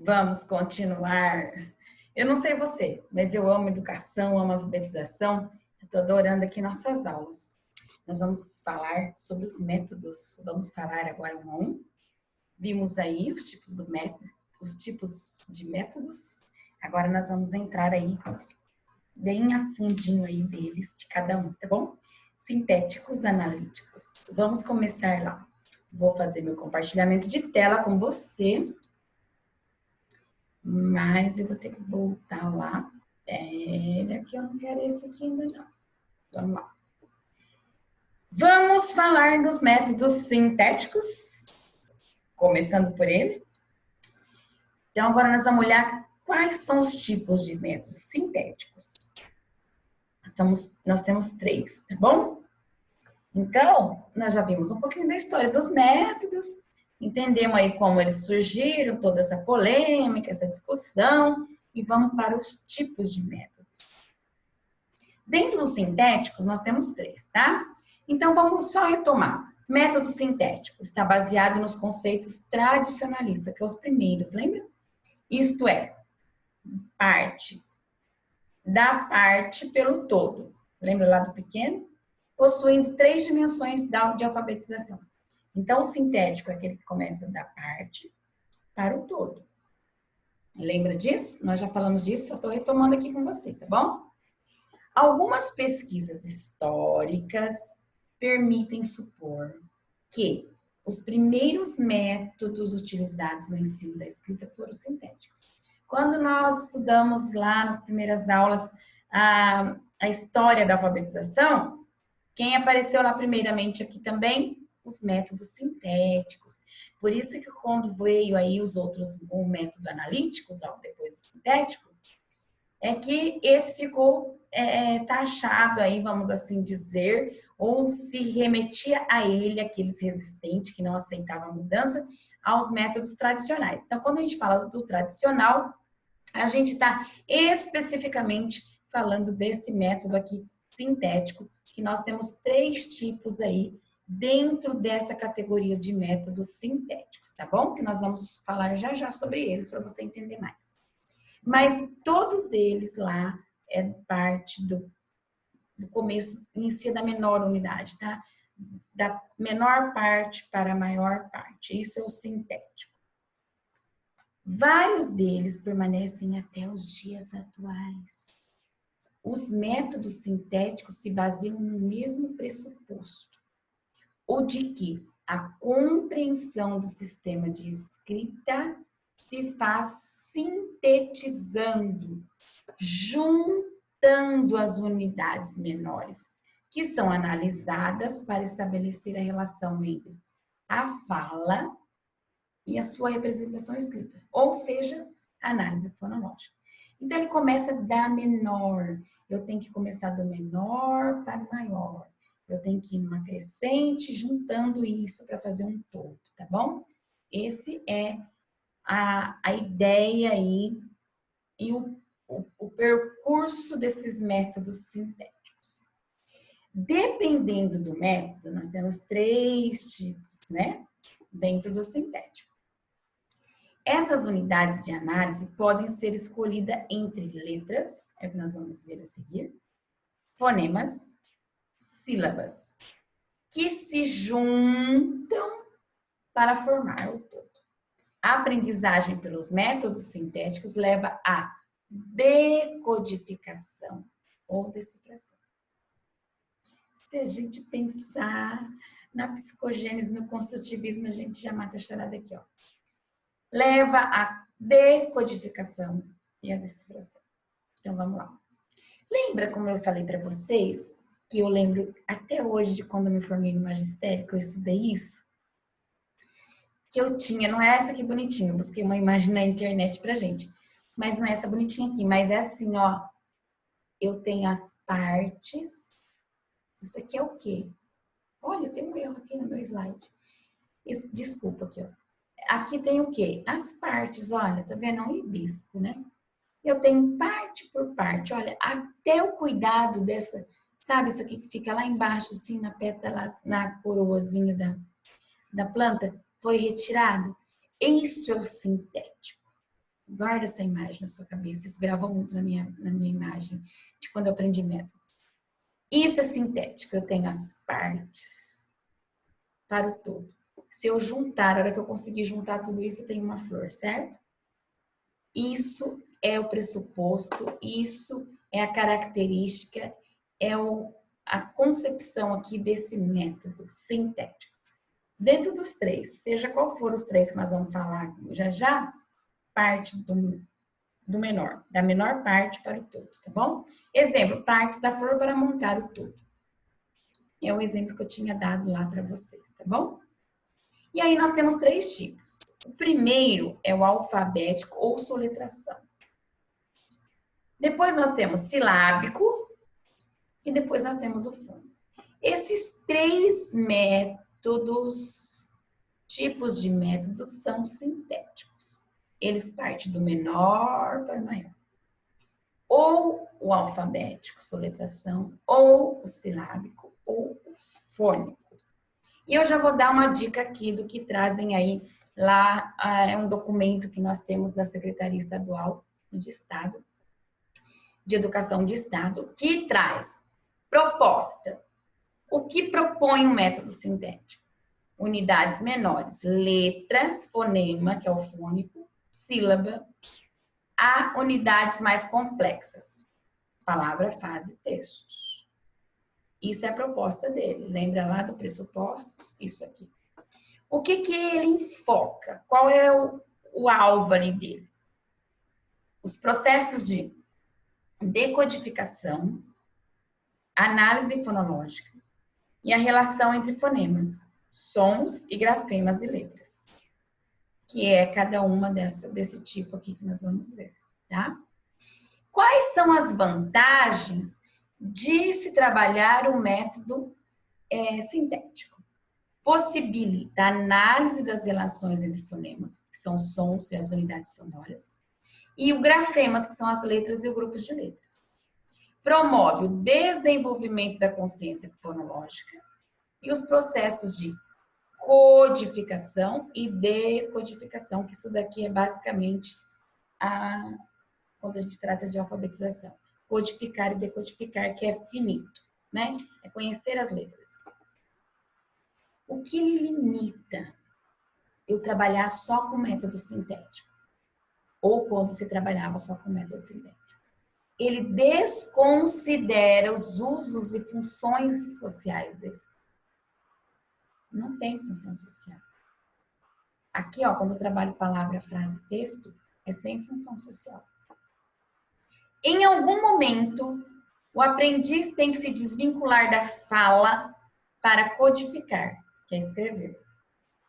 Vamos continuar. Eu não sei você, mas eu amo educação, amo alfabetização. Estou adorando aqui nossas aulas. Nós vamos falar sobre os métodos. Vamos falar agora um a um. Vimos aí os tipos do método, os tipos de métodos. Agora nós vamos entrar aí bem a fundinho aí deles, de cada um, tá bom? Sintéticos, analíticos. Vamos começar lá. Vou fazer meu compartilhamento de tela com você. Mas eu vou ter que voltar lá. Pera que eu não quero esse aqui ainda não. Vamos lá. Vamos falar dos métodos sintéticos. Começando por ele. Então, agora nós vamos olhar quais são os tipos de métodos sintéticos. Nós temos 3, tá bom? Então, nós já vimos um pouquinho da história dos métodos, entendemos aí como eles surgiram, toda essa polêmica, essa discussão, e vamos para os tipos de métodos. Dentro dos sintéticos, nós temos 3, tá? Então, vamos só retomar. Método sintético está baseado nos conceitos tradicionalistas, que são os primeiros, lembra? Isto é, parte pelo todo. Lembra lá do pequeno? Possuindo 3 dimensões de alfabetização. Então, o sintético é aquele que começa da parte para o todo. Lembra disso? Nós já falamos disso, só estou retomando aqui com você, tá bom? Algumas pesquisas históricas permitem supor que os primeiros métodos utilizados no ensino da escrita foram sintéticos. Quando nós estudamos lá nas primeiras aulas a história da alfabetização, quem apareceu lá primeiramente aqui também? Os métodos sintéticos. Por isso que quando veio aí os outros, o método analítico, depois do sintético, é que esse ficou taxado aí, vamos assim dizer, ou se remetia a ele, aqueles resistentes que não aceitavam a mudança, aos métodos tradicionais. Então, quando a gente fala do tradicional, a gente está especificamente falando desse método aqui sintético, que nós temos 3 tipos aí dentro dessa categoria de métodos sintéticos, tá bom? Que nós vamos falar já já sobre eles para você entender mais. Mas todos eles lá é parte do começo, inicia da menor unidade, tá? Da menor parte para a maior parte. Isso é o sintético. Vários deles permanecem até os dias atuais. Os métodos sintéticos se baseiam no mesmo pressuposto, o de que a compreensão do sistema de escrita se faz sintetizando, juntando as unidades menores, que são analisadas para estabelecer a relação entre a fala e a sua representação escrita, ou seja, análise fonológica. Então, ele começa da menor. Eu tenho que começar do menor para o maior. Eu tenho que ir numa crescente, juntando isso para fazer um todo, tá bom? Esse é a ideia aí e o percurso desses métodos sintéticos. Dependendo do método, nós temos 3 tipos, né? Dentro do sintético. Essas unidades de análise podem ser escolhidas entre letras, é o que nós vamos ver a seguir, fonemas, sílabas, que se juntam para formar o todo. A aprendizagem pelos métodos sintéticos leva à decodificação ou decifração. Se a gente pensar na psicogênese, no construtivismo, a gente já mata a charada aqui, ó. Leva à decodificação e à decifração. Então, vamos lá. Lembra como eu falei para vocês, que eu lembro até hoje de quando eu me formei no magistério, que eu estudei isso? Que eu tinha, não é essa aqui bonitinha, eu busquei uma imagem na internet pra gente, mas não é essa bonitinha aqui, mas é assim, ó, eu tenho as partes, isso aqui é o quê? Olha, tem um erro aqui no meu slide, desculpa aqui, ó, aqui tem o quê? As partes, olha, tá vendo? É um hibisco, né? Eu tenho parte por parte, olha, até o cuidado dessa, sabe, isso aqui que fica lá embaixo, assim, na pétala, na coroazinha da planta, foi retirado. Isso é o sintético. Guarda essa imagem na sua cabeça. Isso gravou muito na minha imagem de quando eu aprendi métodos. Isso é sintético. Eu tenho as partes para o todo. Se eu juntar, a hora que eu conseguir juntar tudo isso, eu tenho uma flor, certo? Isso é o pressuposto, isso é a característica, é a concepção aqui desse método sintético. Dentro dos três, seja qual for os três que nós vamos falar já, parte do menor, da menor parte para o todo, tá bom? Exemplo, partes da flor para montar o todo. É o exemplo que eu tinha dado lá para vocês, tá bom? E aí nós temos três tipos. O primeiro é o alfabético ou soletração. Depois nós temos silábico e depois nós temos o fônico. Esses três tipos de métodos são sintéticos. Eles partem do menor para o maior. Ou o alfabético, soletração, ou o silábico, ou o fônico. E eu já vou dar uma dica aqui do que trazem aí lá, é um documento que nós temos da Secretaria Estadual de Estado, de Educação de Estado, que traz proposta. O que propõe o método sintético? Unidades menores, letra, fonema, que é o fônico, sílaba, a unidades mais complexas, palavra, frase, texto. Isso é a proposta dele. Lembra lá do pressupostos? Isso aqui. O que ele enfoca? Qual é o alvo ali dele? Os processos de decodificação, análise fonológica e a relação entre fonemas, sons e grafemas e letras, que é cada uma desse tipo aqui que nós vamos ver, tá? Quais são as vantagens de se trabalhar o método sintético? Possibilita a análise das relações entre fonemas, que são os sons e as unidades sonoras, e o grafemas, que são as letras e o grupo de letras. Promove o desenvolvimento da consciência fonológica e os processos de codificação e decodificação, que isso daqui é basicamente quando a gente trata de alfabetização. Codificar e decodificar, que é finito, né? É conhecer as letras. O que limita eu trabalhar só com método sintético? Ou quando se trabalhava só com método sintético? Ele desconsidera os usos e funções sociais desse. Não tem função social. Aqui, ó, quando eu trabalho palavra, frase, texto, é sem função social. Em algum momento, o aprendiz tem que se desvincular da fala para codificar, que é escrever,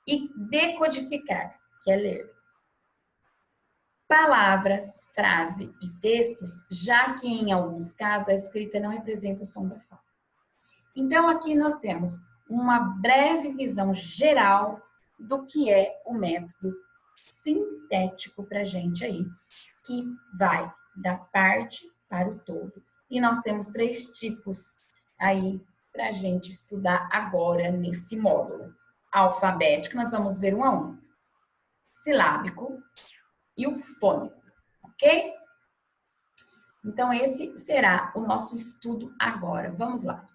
e decodificar, que é ler. Palavras, frase e textos, já que em alguns casos a escrita não representa o som da fala. Então, aqui nós temos uma breve visão geral do que é o método sintético para a gente aí, que vai da parte para o todo. E nós temos três tipos aí para a gente estudar agora nesse módulo. Alfabético, nós vamos ver um a um. Silábico e o fônico, ok? Então, esse será o nosso estudo agora. Vamos lá.